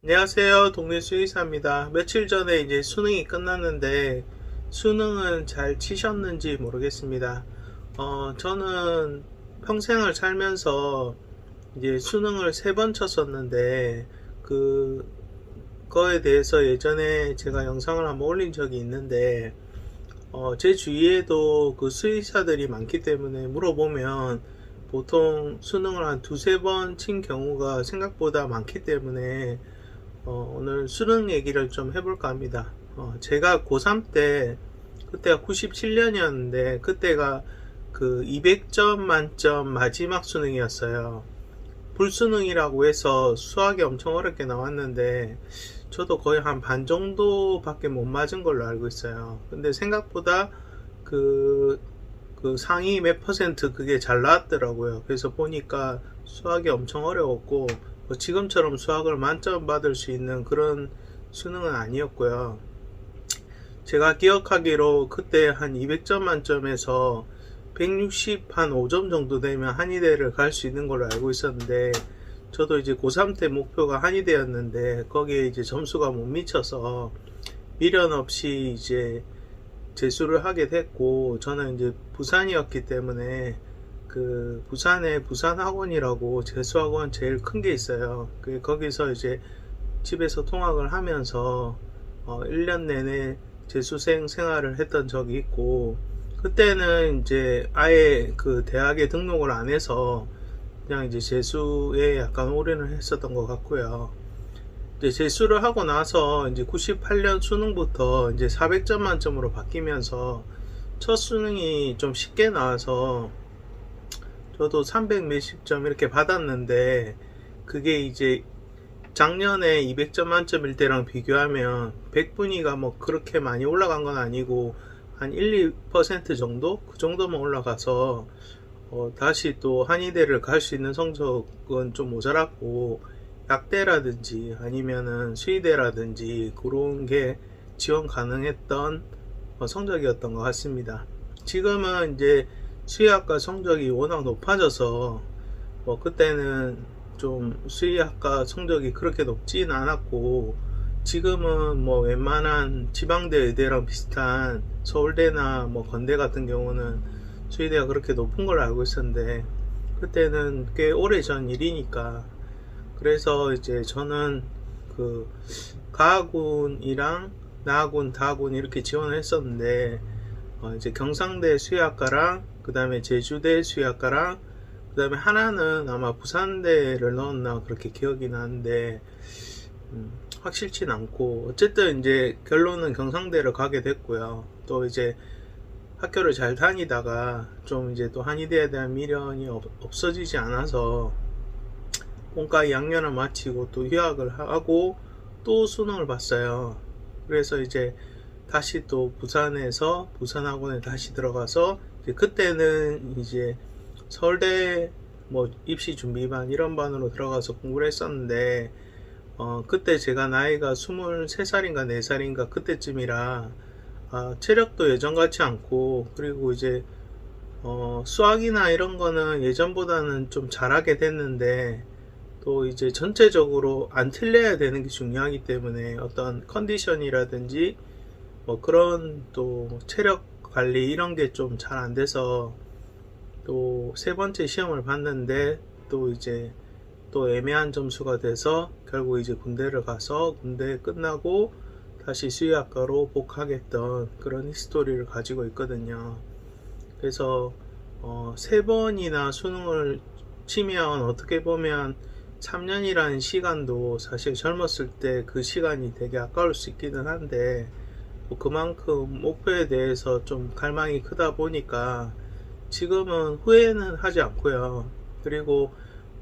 안녕하세요. 동네 수의사입니다. 며칠 전에 이제 수능이 끝났는데 수능은 잘 치셨는지 모르겠습니다. 저는 평생을 살면서 이제 수능을 3번 쳤었는데 그거에 대해서 예전에 제가 영상을 한번 올린 적이 있는데 제 주위에도 그 수의사들이 많기 때문에 물어보면 보통 수능을 한 두세 번 친 경우가 생각보다 많기 때문에 오늘 수능 얘기를 좀 해볼까 합니다. 제가 고3 때, 그때가 97년이었는데, 그때가 그 200점 만점 마지막 수능이었어요. 불수능이라고 해서 수학이 엄청 어렵게 나왔는데, 저도 거의 한 반 정도밖에 못 맞은 걸로 알고 있어요. 근데 생각보다 그, 그 상위 몇 퍼센트 그게 잘 나왔더라고요. 그래서 보니까 수학이 엄청 어려웠고, 지금처럼 수학을 만점 받을 수 있는 그런 수능은 아니었고요. 제가 기억하기로 그때 한 200점 만점에서 160 한 5점 정도 되면 한의대를 갈 수 있는 걸로 알고 있었는데, 저도 이제 고3 때 목표가 한의대였는데 거기에 이제 점수가 못 미쳐서 미련 없이 이제 재수를 하게 됐고, 저는 이제 부산이었기 때문에 그 부산에 부산학원이라고 재수학원 제일 큰 게 있어요. 거기서 이제 집에서 통학을 하면서 1년 내내 재수생 생활을 했던 적이 있고, 그때는 이제 아예 그 대학에 등록을 안 해서 그냥 이제 재수에 약간 올인을 했었던 것 같고요. 이제 재수를 하고 나서 이제 98년 수능부터 이제 400점 만점으로 바뀌면서 첫 수능이 좀 쉽게 나와서 저도 300 몇십 점 이렇게 받았는데, 그게 이제 작년에 200점 만점일 때랑 비교하면 100분위가 뭐 그렇게 많이 올라간 건 아니고 한 1, 2% 정도? 그 정도만 올라가서 다시 또 한의대를 갈 수 있는 성적은 좀 모자랐고, 약대라든지 아니면은 수의대라든지 그런 게 지원 가능했던 성적이었던 것 같습니다. 지금은 이제 수의학과 성적이 워낙 높아져서 그때는 좀 수의학과 성적이 그렇게 높진 않았고, 지금은 뭐 웬만한 지방대 의대랑 비슷한 서울대나 뭐 건대 같은 경우는 수의대가 그렇게 높은 걸 알고 있었는데, 그때는 꽤 오래전 일이니까. 그래서 이제 저는 그 가학군이랑 나학군, 다학군 이렇게 지원을 했었는데, 이제 경상대 수의학과랑 그 다음에 제주대 수의학과랑 그 다음에 하나는 아마 부산대를 넣었나 그렇게 기억이 나는데, 확실치는 않고, 어쨌든 이제 결론은 경상대를 가게 됐고요. 또 이제 학교를 잘 다니다가 좀 이제 또 한의대에 대한 미련이 없어지지 않아서 본과 2학년을 마치고 또 휴학을 하고 또 수능을 봤어요. 그래서 이제 다시 또 부산에서 부산학원에 다시 들어가서 이제 그때는 이제 서울대 뭐 입시 준비반 이런 반으로 들어가서 공부를 했었는데, 그때 제가 나이가 23살인가 4살인가 그때쯤이라 체력도 예전 같지 않고, 그리고 이제 수학이나 이런 거는 예전보다는 좀 잘하게 됐는데, 또 이제 전체적으로 안 틀려야 되는 게 중요하기 때문에 어떤 컨디션이라든지 뭐 그런 또 체력 관리 이런 게 좀 잘 안 돼서 또 세 번째 시험을 봤는데 또 이제 또 애매한 점수가 돼서 결국 이제 군대를 가서 군대 끝나고 다시 수의학과로 복학했던 그런 히스토리를 가지고 있거든요. 그래서 세 번이나 수능을 치면 어떻게 보면 3년이라는 시간도 사실 젊었을 때 그 시간이 되게 아까울 수 있기는 한데, 뭐 그만큼 목표에 대해서 좀 갈망이 크다 보니까 지금은 후회는 하지 않고요. 그리고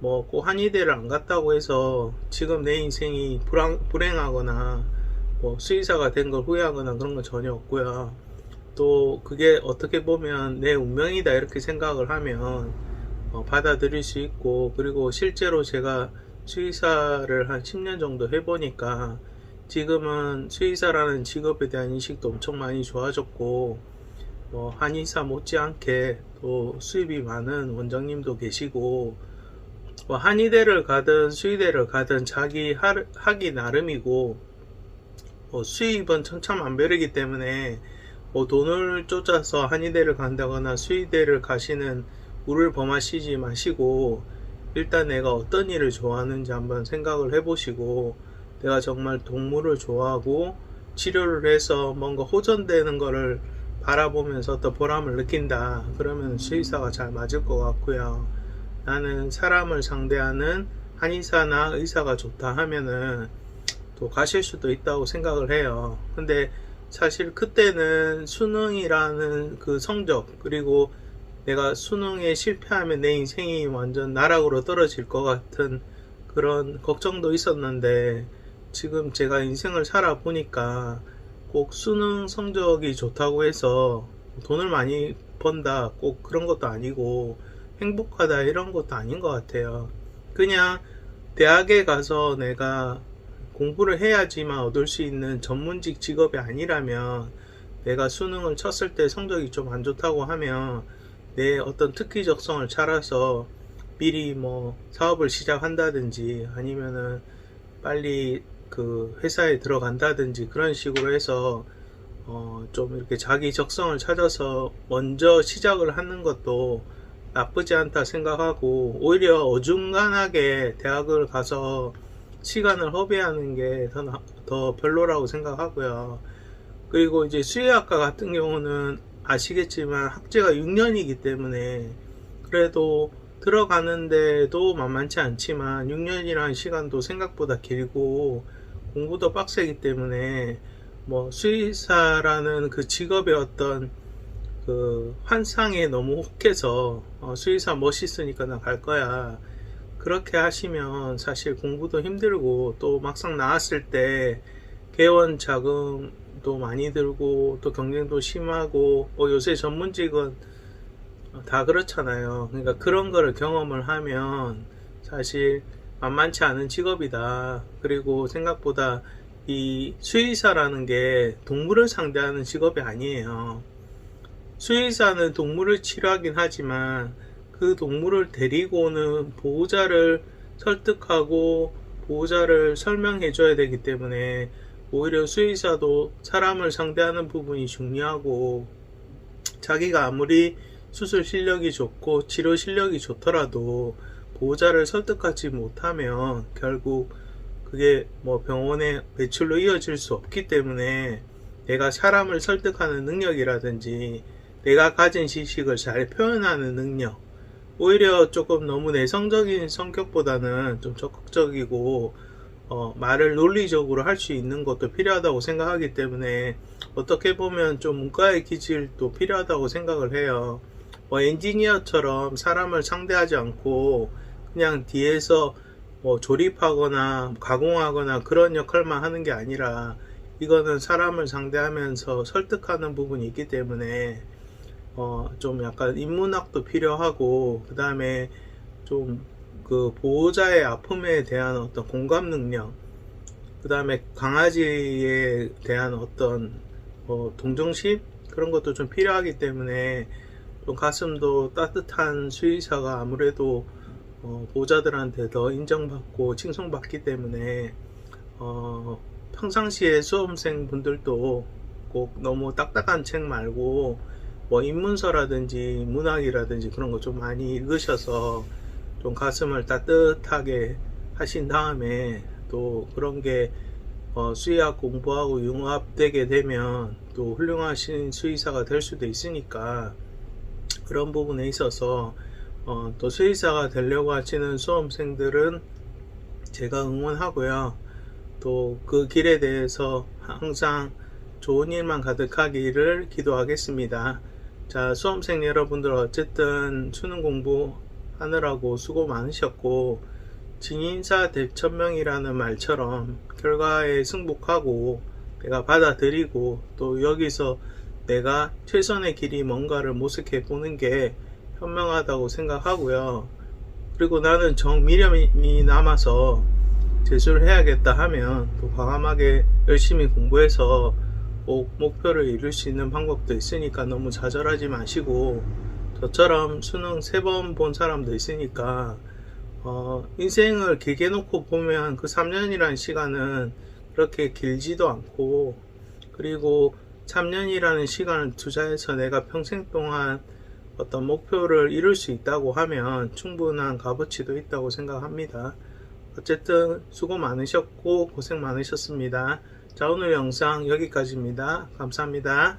뭐 꼭 한의대를 안 갔다고 해서 지금 내 인생이 불행하거나 뭐 수의사가 된 걸 후회하거나 그런 건 전혀 없고요. 또 그게 어떻게 보면 내 운명이다 이렇게 생각을 하면 받아들일 수 있고, 그리고 실제로 제가 수의사를 한 10년 정도 해보니까 지금은 수의사라는 직업에 대한 인식도 엄청 많이 좋아졌고, 한의사 못지않게 또 수입이 많은 원장님도 계시고, 뭐 한의대를 가든 수의대를 가든 자기 하기 나름이고, 뭐 수입은 천차만별이기 때문에 뭐 돈을 쫓아서 한의대를 간다거나 수의대를 가시는 우를 범하시지 마시고, 일단 내가 어떤 일을 좋아하는지 한번 생각을 해보시고, 내가 정말 동물을 좋아하고 치료를 해서 뭔가 호전되는 거를 바라보면서 어떤 보람을 느낀다, 그러면 수의사가 잘 맞을 것 같고요. 나는 사람을 상대하는 한의사나 의사가 좋다 하면은 또 가실 수도 있다고 생각을 해요. 근데 사실 그때는 수능이라는 그 성적, 그리고 내가 수능에 실패하면 내 인생이 완전 나락으로 떨어질 것 같은 그런 걱정도 있었는데, 지금 제가 인생을 살아보니까 꼭 수능 성적이 좋다고 해서 돈을 많이 번다, 꼭 그런 것도 아니고 행복하다 이런 것도 아닌 것 같아요. 그냥 대학에 가서 내가 공부를 해야지만 얻을 수 있는 전문직 직업이 아니라면, 내가 수능을 쳤을 때 성적이 좀 안 좋다고 하면 내 어떤 특기적성을 찾아서 미리 뭐 사업을 시작한다든지 아니면은 빨리 그 회사에 들어간다든지 그런 식으로 해서 좀 이렇게 자기 적성을 찾아서 먼저 시작을 하는 것도 나쁘지 않다 생각하고, 오히려 어중간하게 대학을 가서 시간을 허비하는 게 더 별로라고 생각하고요. 그리고 이제 수의학과 같은 경우는 아시겠지만 학제가 6년이기 때문에 그래도 들어가는데도 만만치 않지만 6년이라는 시간도 생각보다 길고 공부도 빡세기 때문에, 뭐 수의사라는 그 직업의 어떤 그 환상에 너무 혹해서 수의사 멋있으니까 나 갈 거야, 그렇게 하시면 사실 공부도 힘들고 또 막상 나왔을 때 개원 자금도 많이 들고 또 경쟁도 심하고, 요새 전문직은 다 그렇잖아요. 그러니까 그런 거를 경험을 하면 사실 만만치 않은 직업이다. 그리고 생각보다 이 수의사라는 게 동물을 상대하는 직업이 아니에요. 수의사는 동물을 치료하긴 하지만 그 동물을 데리고 오는 보호자를 설득하고 보호자를 설명해 줘야 되기 때문에, 오히려 수의사도 사람을 상대하는 부분이 중요하고, 자기가 아무리 수술 실력이 좋고 치료 실력이 좋더라도 보호자를 설득하지 못하면 결국 그게 뭐 병원의 매출로 이어질 수 없기 때문에, 내가 사람을 설득하는 능력이라든지 내가 가진 지식을 잘 표현하는 능력, 오히려 조금 너무 내성적인 성격보다는 좀 적극적이고 말을 논리적으로 할 수 있는 것도 필요하다고 생각하기 때문에, 어떻게 보면 좀 문과의 기질도 필요하다고 생각을 해요. 뭐 엔지니어처럼 사람을 상대하지 않고 그냥 뒤에서 뭐 조립하거나 가공하거나 그런 역할만 하는 게 아니라, 이거는 사람을 상대하면서 설득하는 부분이 있기 때문에 좀 약간 인문학도 필요하고, 그 다음에 좀 그 보호자의 아픔에 대한 어떤 공감 능력, 그 다음에 강아지에 대한 어떤 동정심, 그런 것도 좀 필요하기 때문에 좀 가슴도 따뜻한 수의사가 아무래도 보호자들한테 더 인정받고 칭송받기 때문에, 평상시에 수험생 분들도 꼭 너무 딱딱한 책 말고 뭐 인문서라든지 문학이라든지 그런 거 좀 많이 읽으셔서 좀 가슴을 따뜻하게 하신 다음에, 또 그런 게 수의학 공부하고 융합되게 되면 또 훌륭하신 수의사가 될 수도 있으니까, 그런 부분에 있어서 또 수의사가 되려고 하시는 수험생들은 제가 응원하고요. 또 그 길에 대해서 항상 좋은 일만 가득하기를 기도하겠습니다. 자, 수험생 여러분들 어쨌든 수능 공부 하느라고 수고 많으셨고, 진인사 대천명이라는 말처럼 결과에 승복하고 내가 받아들이고, 또 여기서 내가 최선의 길이 뭔가를 모색해 보는 게 현명하다고 생각하고요. 그리고 나는 정미련이 남아서 재수를 해야겠다 하면 또 과감하게 열심히 공부해서 꼭 목표를 이룰 수 있는 방법도 있으니까 너무 좌절하지 마시고, 저처럼 수능 3번 본 사람도 있으니까 인생을 길게 놓고 보면 그 3년이라는 시간은 그렇게 길지도 않고, 그리고 3년이라는 시간을 투자해서 내가 평생 동안 어떤 목표를 이룰 수 있다고 하면 충분한 값어치도 있다고 생각합니다. 어쨌든 수고 많으셨고 고생 많으셨습니다. 자, 오늘 영상 여기까지입니다. 감사합니다.